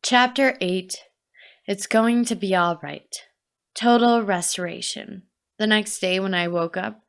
Chapter 8. It's going to be all right. Total restoration. The next day when I woke up,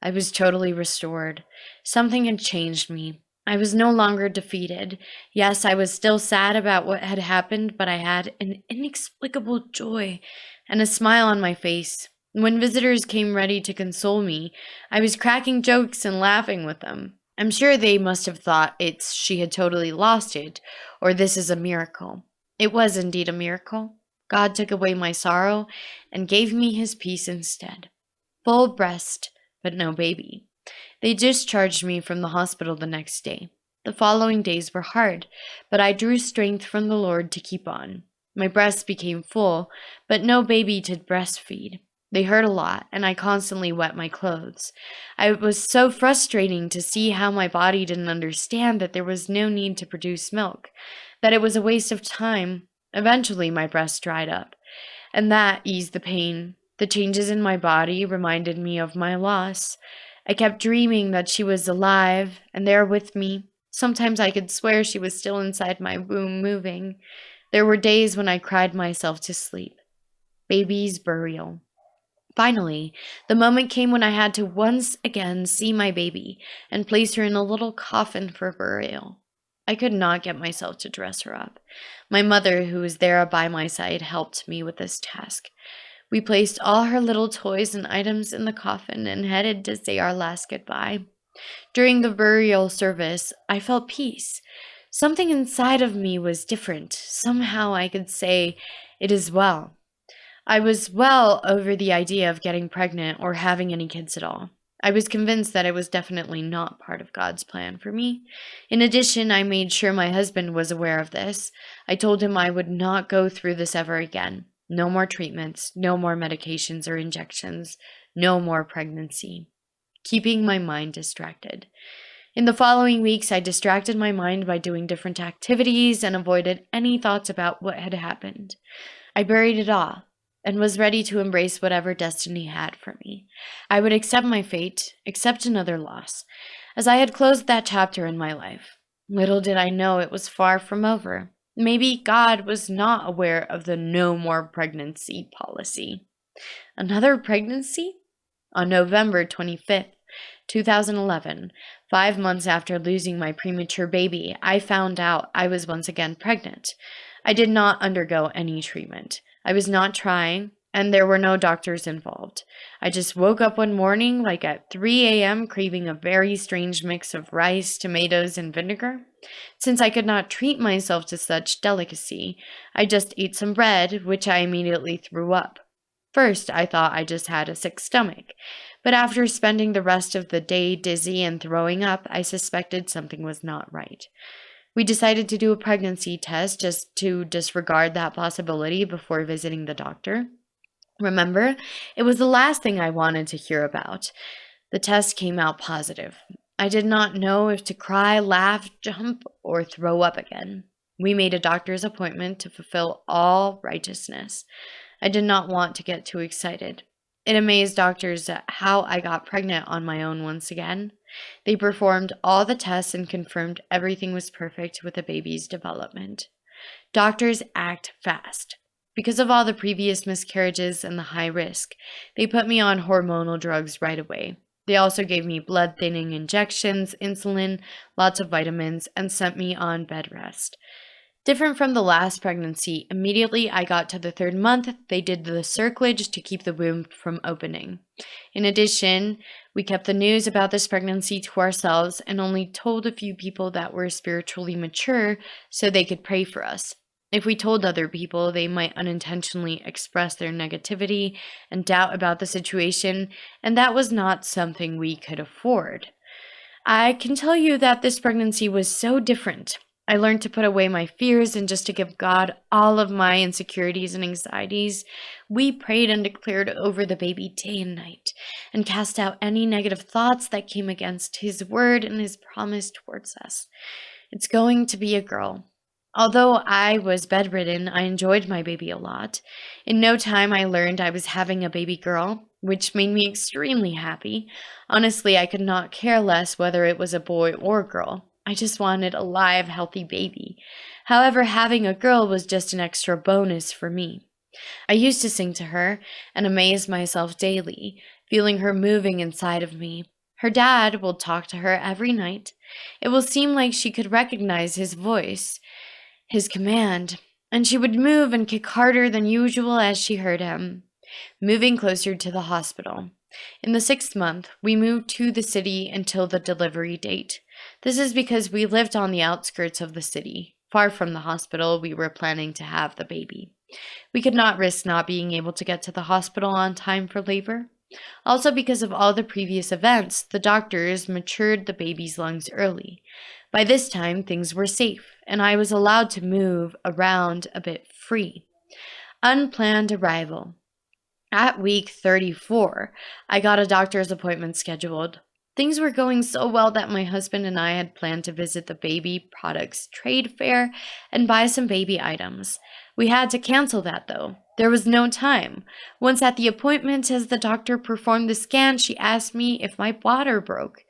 I was totally restored. Something had changed me. I was no longer defeated. Yes, I was still sad about what had happened, but I had an inexplicable joy and a smile on my face. When visitors came ready to console me, I was cracking jokes and laughing with them. I'm sure they must have thought it's she had totally lost it, or this is a miracle. It was indeed a miracle. God took away my sorrow and gave me his peace instead. Full breast, but no baby. They discharged me from the hospital the next day. The following days were hard, but I drew strength from the Lord to keep on. My breasts became full, but no baby to breastfeed. They hurt a lot, and I constantly wet my clothes. It was so frustrating to see how my body didn't understand that there was no need to produce milk, that it was a waste of time. Eventually, my breast dried up, and that eased the pain. The changes in my body reminded me of my loss. I kept dreaming that she was alive and there with me. Sometimes I could swear she was still inside my womb moving. There were days when I cried myself to sleep. Baby's burial. Finally, the moment came when I had to once again see my baby and place her in a little coffin for burial. I could not get myself to dress her up. My mother, who was there by my side, helped me with this task. We placed all her little toys and items in the coffin and headed to say our last goodbye. During the burial service, I felt peace. Something inside of me was different. Somehow I could say, "It is well." I was well over the idea of getting pregnant or having any kids at all. I was convinced that it was definitely not part of God's plan for me. In addition, I made sure my husband was aware of this. I told him I would not go through this ever again. No more treatments, no more medications or injections, no more pregnancy. Keeping my mind distracted. In the following weeks, I distracted my mind by doing different activities and avoided any thoughts about what had happened. I buried it all and was ready to embrace whatever destiny had for me. I would accept my fate, accept another loss, as I had closed that chapter in my life. Little did I know it was far from over. Maybe God was not aware of the no more pregnancy policy. Another pregnancy? On November 25th, 2011, 5 months after losing my premature baby, I found out I was once again pregnant. I did not undergo any treatment. I was not trying, and there were no doctors involved. I just woke up one morning, like at 3 a.m., craving a very strange mix of rice, tomatoes, and vinegar. Since I could not treat myself to such delicacy, I just ate some bread, which I immediately threw up. First, I thought I just had a sick stomach, but after spending the rest of the day dizzy and throwing up, I suspected something was not right. We decided to do a pregnancy test just to disregard that possibility before visiting the doctor. Remember, it was the last thing I wanted to hear about. The test came out positive. I did not know if to cry, laugh, jump, or throw up again. We made a doctor's appointment to fulfill all righteousness. I did not want to get too excited. It amazed doctors at how I got pregnant on my own once again. They performed all the tests and confirmed everything was perfect with the baby's development. Doctors act fast. Because of all the previous miscarriages and the high risk, they put me on hormonal drugs right away. They also gave me blood thinning injections, insulin, lots of vitamins, and sent me on bed rest. Different from the last pregnancy, immediately I got to the 3rd month, they did the circlage to keep the womb from opening. In addition, we kept the news about this pregnancy to ourselves and only told a few people that were spiritually mature so they could pray for us. If we told other people, they might unintentionally express their negativity and doubt about the situation, and that was not something we could afford. I can tell you that this pregnancy was so different. I learned to put away my fears and just to give God all of my insecurities and anxieties. We prayed and declared over the baby day and night and cast out any negative thoughts that came against his word and his promise towards us. It's going to be a girl. Although I was bedridden, I enjoyed my baby a lot. In no time, I learned I was having a baby girl, which made me extremely happy. Honestly, I could not care less whether it was a boy or girl. I just wanted a live, healthy baby. However, having a girl was just an extra bonus for me. I used to sing to her and amaze myself daily, feeling her moving inside of me. Her dad will talk to her every night. It will seem like she could recognize his voice, his command, and she would move and kick harder than usual as she heard him, moving closer to the hospital. In the 6th month, we moved to the city until the delivery date. This is because we lived on the outskirts of the city, far from the hospital we were planning to have the baby. We could not risk not being able to get to the hospital on time for labor. Also, because of all the previous events, the doctors matured the baby's lungs early. By this time, things were safe, and I was allowed to move around a bit free. Unplanned arrival. At week 34, I got a doctor's appointment scheduled. Things were going so well that my husband and I had planned to visit the baby products trade fair and buy some baby items. We had to cancel that though. There was no time. Once at the appointment, as the doctor performed the scan, she asked me if my bladder broke.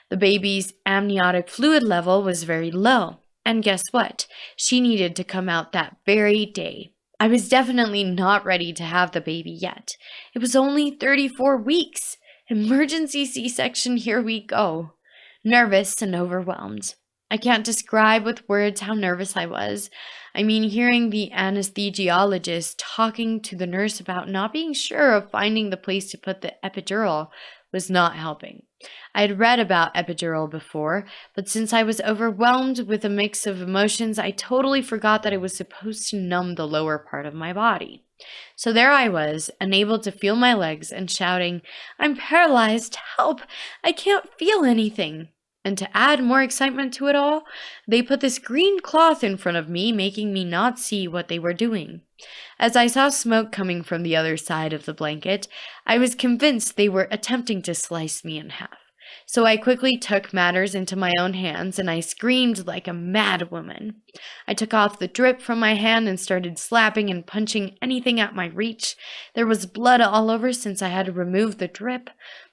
The baby's amniotic fluid level was very low. And guess what? She needed to come out that very day. I was definitely not ready to have the baby yet. It was only 34 weeks. Emergency C-section, here we go. Nervous and overwhelmed. I can't describe with words how nervous I was. I mean, hearing the anesthesiologist talking to the nurse about not being sure of finding the place to put the epidural was not helping. I had read about epidural before, but since I was overwhelmed with a mix of emotions, I totally forgot that it was supposed to numb the lower part of my body. So there I was, unable to feel my legs and shouting, "I'm paralyzed! Help! I can't feel anything!" And to add more excitement to it all, they put this green cloth in front of me, making me not see what they were doing. As I saw smoke coming from the other side of the blanket, I was convinced they were attempting to slice me in half. So I quickly took matters into my own hands and I screamed like a mad woman. I took off the drip from my hand and started slapping and punching anything at my reach. There was blood all over since I had removed the drip.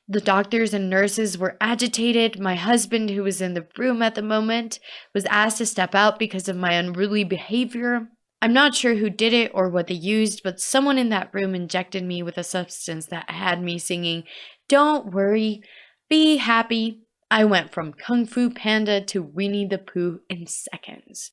The doctors and nurses were agitated. My husband, who was in the room at the moment, was asked to step out because of my unruly behavior. I'm not sure who did it or what they used, but someone in that room injected me with a substance that had me singing, "Don't worry, be happy." I went from Kung Fu Panda to Winnie the Pooh in seconds.